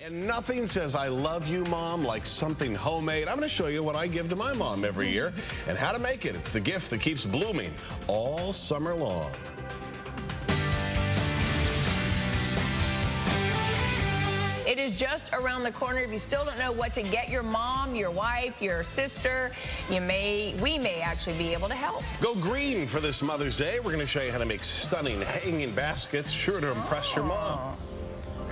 And nothing says I love you, Mom, like something homemade. I'm going to show you what I give to my mom every year and how to make it. It's the gift that keeps blooming all summer long. It is just around the corner. If you still don't know what to get your mom, your wife, your sister, we may actually be able to help. Go green for this Mother's Day. We're going to show you how to make stunning hanging baskets, sure to impress your mom.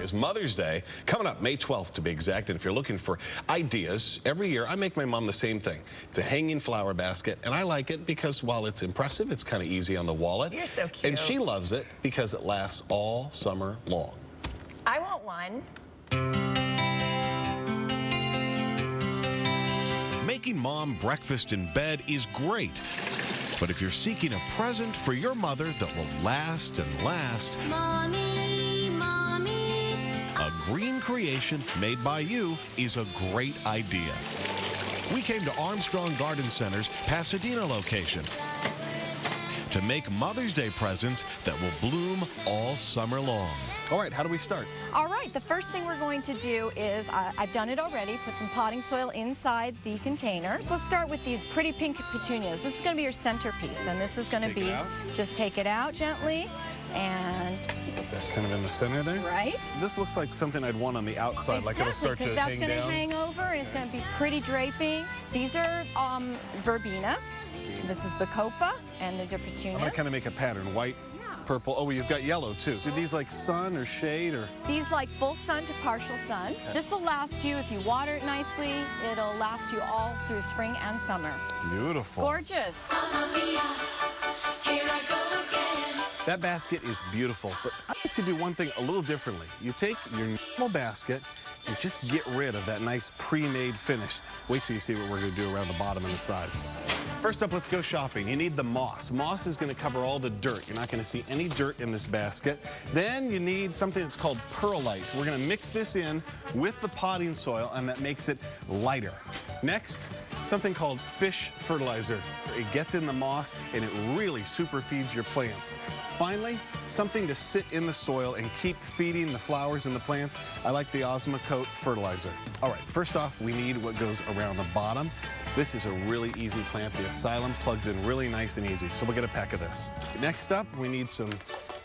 Is Mother's Day coming up May 12th to be exact, and if you're looking for ideas, every year I make my mom the same thing. It's a hanging flower basket, and I like it because while it's impressive, it's kind of easy on the wallet. You're so cute. And she loves it because it lasts all summer long. I want one. Making mom breakfast in bed is great, but if you're seeking a present for your mother that will last and last, Mommy, Mommy, a green creation made by you is a great idea. We came to Armstrong Garden Centers, Pasadena location, to make Mother's Day presents that will bloom all summer long. All right, how do we start? All right, the first thing we're going to do is, I've done it already, put some potting soil inside the container. So let's start with these pretty pink petunias. This is going to be your centerpiece, and this is going to be, just take it out gently, and Put that kind of in the center there. right. This looks like something I'd want on the outside, like it'll start to hang down. That's going to hang over, and it's going to be pretty draping. These are verbena. This is bacopa, and they're petunias. I'm going to kind of make a pattern, white, purple. Oh, you've got yellow too. So these like sun or shade or? These like full sun to partial sun. Okay. This will last you, if you water it nicely, it'll last you all through spring and summer. Beautiful. Gorgeous. That basket is beautiful, but I like to do one thing a little differently. You take your normal basket and just get rid of that nice pre-made finish. Wait till you see what we're going to do around the bottom and the sides. First up, let's go shopping. You need the moss. Moss is going to cover all the dirt. You're not going to see any dirt in this basket. Then you need something that's called perlite. We're going to mix this in with the potting soil, and that makes it lighter. Next, something called fish fertilizer. It gets in the moss, and it really super feeds your plants. Finally, something to sit in the soil and keep feeding the flowers and the plants. I like the Osmocote fertilizer. All right, first off, we need what goes around the bottom. This is a really easy plant. The Asylum plugs in really nice and easy, so we'll get a pack of this. Next up, we need some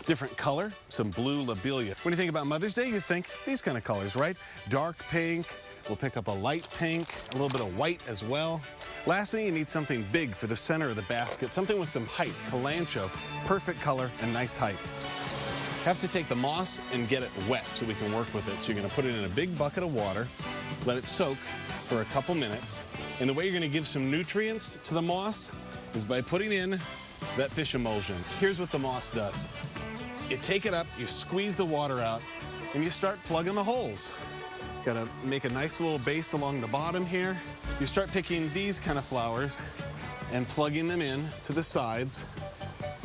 different color, some blue lobelia. When you think about Mother's Day, you think these kind of colors, right? Dark pink, we'll pick up a light pink, a little bit of white as well. Lastly, you need something big for the center of the basket, something with some height, kalanchoe, perfect color and nice height. Have to take the moss and get it wet so we can work with it. So you're gonna put it in a big bucket of water, let it soak for a couple minutes. And the way you're gonna give some nutrients to the moss is by putting in that fish emulsion. Here's what the moss does. You take it up, you squeeze the water out, and you start plugging the holes. Gotta make a nice little base along the bottom here. You start picking these kind of flowers and plugging them in to the sides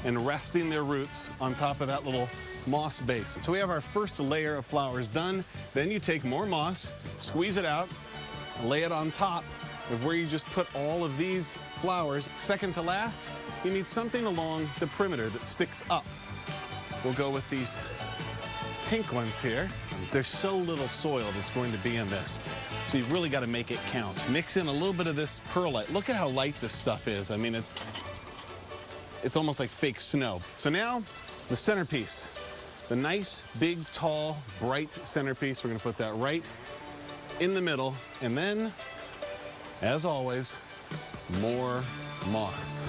and resting their roots on top of that little moss base. So we have our first layer of flowers done. Then you take more moss, squeeze it out, lay it on top of where you just put all of these flowers. Second to last, you need something along the perimeter that sticks up. We'll go with these pink ones here. There's so little soil that's going to be in this, so you've really got to make it count. Mix in a little bit of this perlite. Look at how light this stuff is. I mean, it's almost like fake snow. So now, the centerpiece. The nice, big, tall, bright centerpiece. We're going to put that right in the middle, and then, as always, more moss.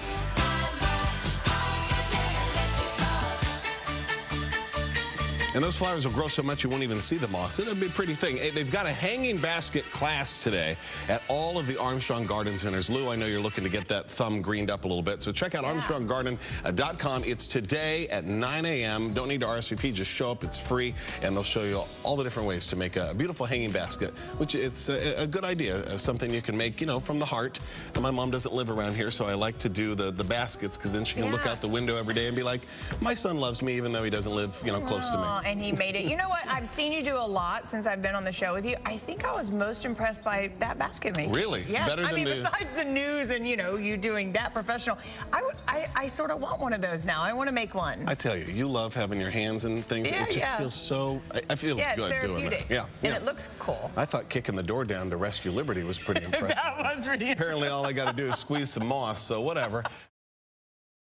And those flowers will grow so much you won't even see the moss. It'll be a pretty thing. They've got a hanging basket class today at all of the Armstrong Garden Centers. Lou, I know you're looking to get that thumb greened up a little bit, so check out ArmstrongGarden.com. It's today at 9 a.m. Don't need to RSVP, just show up. It's free, and they'll show you all the different ways to make a beautiful hanging basket, which it's a good idea, something you can make, you know, from the heart. And my mom doesn't live around here, so I like to do the baskets, because then she can look out the window every day and be like, my son loves me even though he doesn't live, you know, close to me. and he made it. You know what? I've seen you do a lot since I've been on the show with you. I think I was most impressed by that basket making. Really? Yes. Better than besides the news and, you know, you doing that professional, I sort of want one of those now. I want to make one. I tell you, you love having your hands in things. Yeah, it just feels so, I feel good doing it. Yeah, and it looks cool. I thought kicking the door down to rescue Liberty was pretty impressive. That was pretty impressive. Apparently all I got to do is squeeze some moss, so whatever.